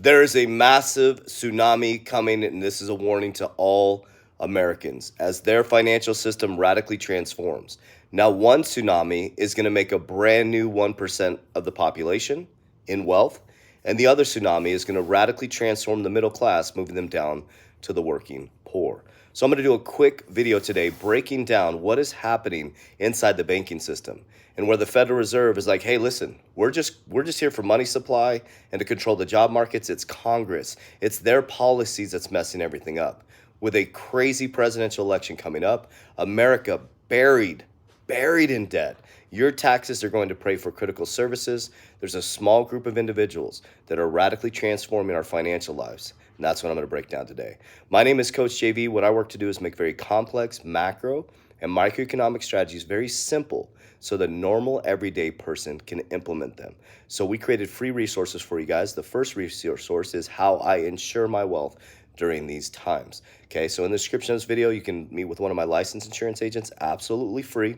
There is a massive tsunami coming, and this is a warning to all Americans as their financial system radically transforms. Now, one tsunami is going to make a brand new 1% of the population in wealth, and the other tsunami is going to radically transform the middle class, moving them down to the working poor. So, I'm going to do a quick video today breaking down what is happening inside the banking system and where the Federal Reserve is like, hey, listen, we're just here for money supply and to control the job markets. It's Congress. It's their policies that's messing everything up. With a crazy presidential election coming up, America buried in debt. Your taxes are going to pay for critical services. There's a small group of individuals that are radically transforming our financial lives. And that's what I'm going to break down today. My name is Coach JV. What I work to do is make very complex macro and microeconomic strategies very simple so the normal everyday person can implement them. So we created free resources for you guys. The first resource is how I ensure my wealth during these times. Okay, so in the description of this video, you can meet with one of my licensed insurance agents absolutely free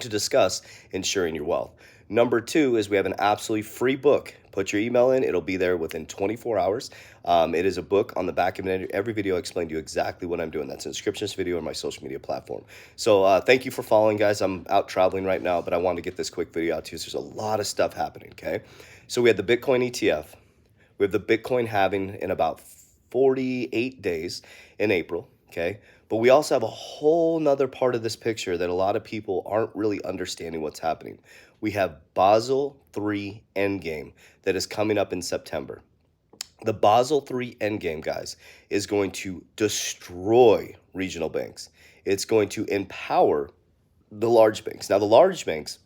to discuss insuring your wealth. Number two is we have an absolutely free book. Put your email in. It'll be there within 24 hours. It is a book. On the back of it, every video I explain to you exactly what I'm doing. That's in the description of this video on my social media platform. So thank you for following, guys. I'm out traveling right now, but I wanted to get this quick video out to you. So there's a lot of stuff happening, okay? So we had the Bitcoin ETF. We have the Bitcoin halving in about 48 days in April, okay? But we also have a whole nother part of this picture that a lot of people aren't really understanding what's happening. We have Basel III Endgame that is coming up in September. The Basel III Endgame, guys, is going to destroy regional banks. It's going to empower the large banks. Now, the large banks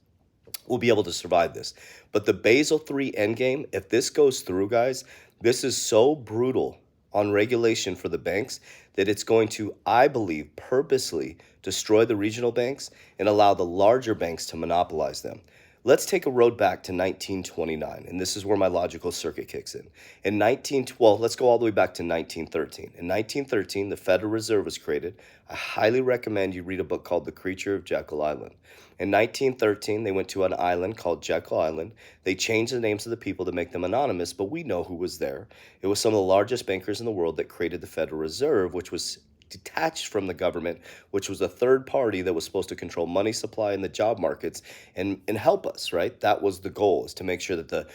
will be able to survive this. But the Basel III Endgame, if this goes through, guys, this is so brutal on regulation for the banks that it's going to, I believe, purposely destroy the regional banks and allow the larger banks to monopolize them. Let's take a road back to 1929, and this is where my logical circuit kicks in. Let's go all the way back to 1913. In 1913, the Federal Reserve was created. I highly recommend you read a book called The Creature of Jekyll Island. In 1913, they went to an island called Jekyll Island. They changed the names of the people to make them anonymous, but we know who was there. It was some of the largest bankers in the world that created the Federal Reserve, which was detached from the government, which was a third party that was supposed to control money supply in the job markets and help us, right? That was the goal, is to make sure that the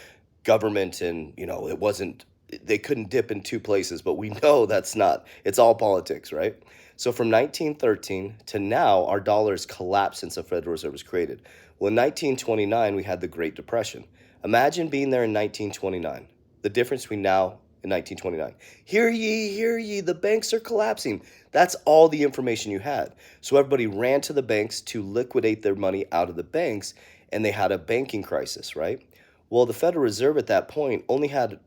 government and, it wasn't, they couldn't dip in two places, but we know that's not, it's all politics, right? So from 1913 to now, our dollars collapsed since the Federal Reserve was created. Well, in 1929, we had the Great Depression. Imagine being there in 1929, the difference between now in 1929. Hear ye, the banks are collapsing. That's all the information you had. So everybody ran to the banks to liquidate their money out of the banks, and they had a banking crisis, right? Well, the Federal Reserve at that point only had,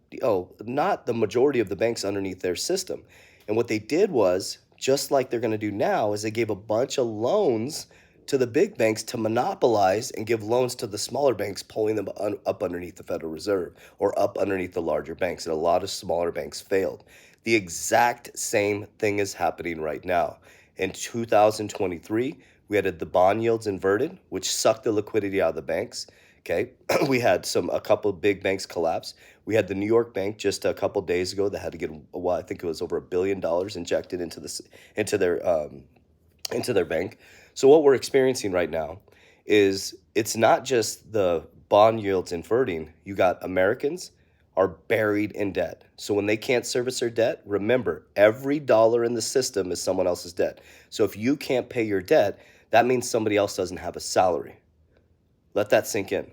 not the majority of the banks underneath their system. And what they did was, just like they're going to do now, is they gave a bunch of loans to the big banks to monopolize and give loans to the smaller banks, pulling them up underneath the Federal Reserve or up underneath the larger banks. And a lot of smaller banks failed. The exact same thing is happening right now. In 2023, we had the bond yields inverted, which sucked the liquidity out of the banks. Okay, we had a couple of big banks collapse. We had the New York Bank just a couple of days ago that had to get, I think it was over $1 billion injected into their bank. So what we're experiencing right now is it's not just the bond yields inverting. You got Americans are buried in debt. So when they can't service their debt, remember, every dollar in the system is someone else's debt. So if you can't pay your debt, that means somebody else doesn't have a salary. Let that sink in.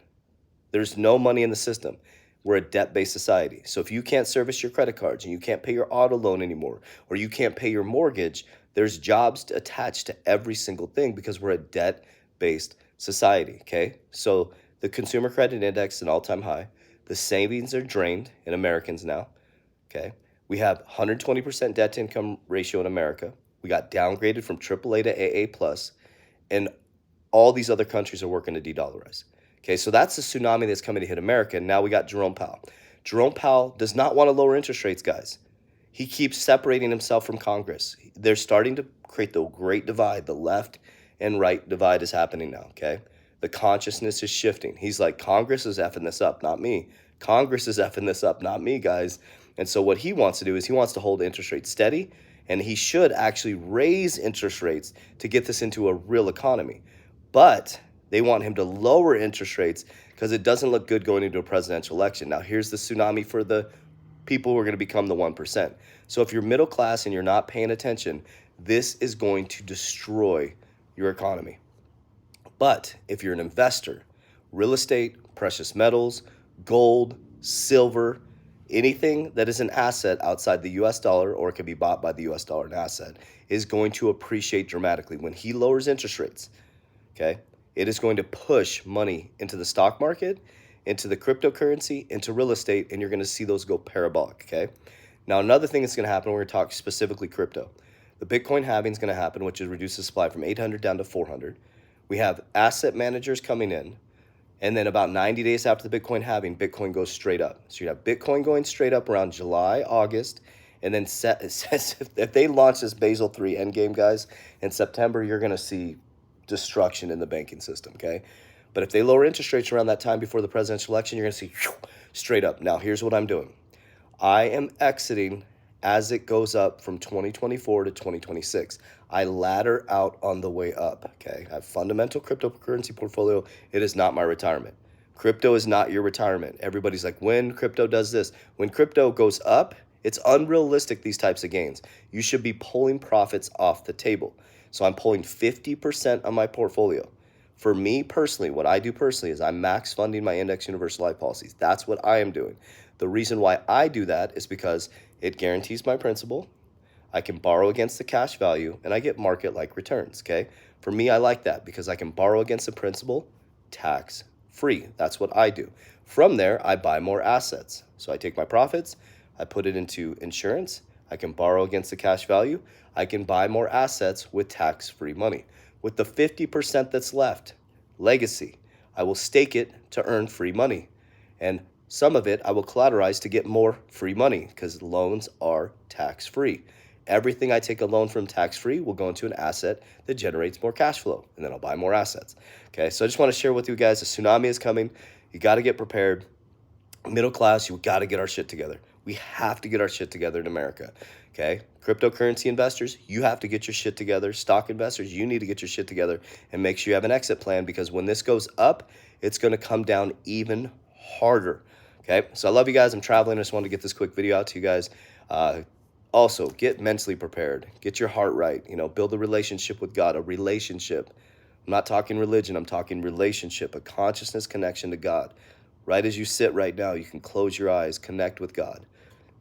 There's no money in the system. We're a debt-based society. So if you can't service your credit cards and you can't pay your auto loan anymore, or you can't pay your mortgage, there's jobs attached to every single thing because we're a debt-based society, okay? So the consumer credit index is an all-time high. The savings are drained in Americans now, okay? We have 120% debt-to-income ratio in America. We got downgraded from AAA to AA+, and all these other countries are working to de-dollarize. Okay, so that's the tsunami that's coming to hit America. And now we got Jerome Powell. Jerome Powell does not want to lower interest rates, guys. He keeps separating himself from Congress. They're starting to create the great divide. The left and right divide is happening now, okay? The consciousness is shifting. He's like, Congress is effing this up, not me. Congress is effing this up, not me, guys. And so what he wants to do is he wants to hold interest rates steady, and he should actually raise interest rates to get this into a real economy. But they want him to lower interest rates because it doesn't look good going into a presidential election. Now, here's the tsunami for the people who are going to become the 1%. So if you're middle class and you're not paying attention, this is going to destroy your economy. But if you're an investor, real estate, precious metals, gold, silver, anything that is an asset outside the US dollar or can be bought by the US dollar, an asset, is going to appreciate dramatically. When he lowers interest rates, okay, it is going to push money into the stock market, into the cryptocurrency, into real estate, and you're going to see those go parabolic, okay? Now, another thing that's going to happen, we're going to talk specifically crypto. The Bitcoin halving is going to happen, which is reduce the supply from 800 down to 400. We have asset managers coming in, and then about 90 days after the Bitcoin halving, Bitcoin goes straight up. So you have Bitcoin going straight up around July, August, and then if they launch this Basel III endgame, guys, in September, you're going to see destruction in the banking system, okay? But if they lower interest rates around that time before the presidential election, you're going to see straight up. Now, here's what I'm doing. I am exiting as it goes up from 2024 to 2026. I ladder out on the way up, okay? I have fundamental cryptocurrency portfolio. It is not my retirement. Crypto is not your retirement. Everybody's like, when crypto does this, when crypto goes up, it's unrealistic, these types of gains. You should be pulling profits off the table. So I'm pulling 50% of my portfolio. For me personally, what I do personally is I'm max funding my index universal life policies. That's what I am doing. The reason why I do that is because it guarantees my principal. I can borrow against the cash value, and I get market-like returns, okay? For me, I like that because I can borrow against the principal tax-free. That's what I do. From there, I buy more assets. So I take my profits, I put it into insurance, I can borrow against the cash value, I can buy more assets with tax-free money. With the 50% that's left, legacy, I will stake it to earn free money. And some of it I will collateralize to get more free money because loans are tax-free. Everything I take a loan from tax-free will go into an asset that generates more cash flow, and then I'll buy more assets. Okay, so I just want to share with you guys, a tsunami is coming. You got to get prepared. Middle class, you got to get our shit together. We have to get our shit together in America, okay? Cryptocurrency investors, you have to get your shit together. Stock investors, you need to get your shit together and make sure you have an exit plan because when this goes up, it's going to come down even harder, okay? So I love you guys. I'm traveling. I just wanted to get this quick video out to you guys. Also, get mentally prepared. Get your heart right. You know, build a relationship with God, a relationship. I'm not talking religion. I'm talking relationship, a consciousness connection to God. Right as you sit right now, you can close your eyes, connect with God.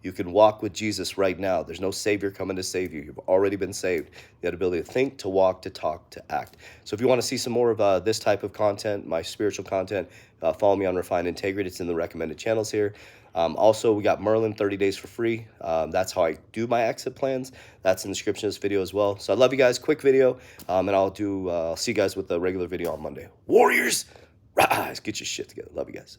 You can walk with Jesus right now. There's no Savior coming to save you. You've already been saved. You have the ability to think, to walk, to talk, to act. So if you want to see some more of this type of content, my spiritual content, follow me on Refined Integrity. It's in the recommended channels here. Also, we got Merlin 30 days for free. That's how I do my exit plans. That's in the description of this video as well. So I love you guys. Quick video, and I'll see you guys with the regular video on Monday. Warriors, rise! Get your shit together. Love you guys.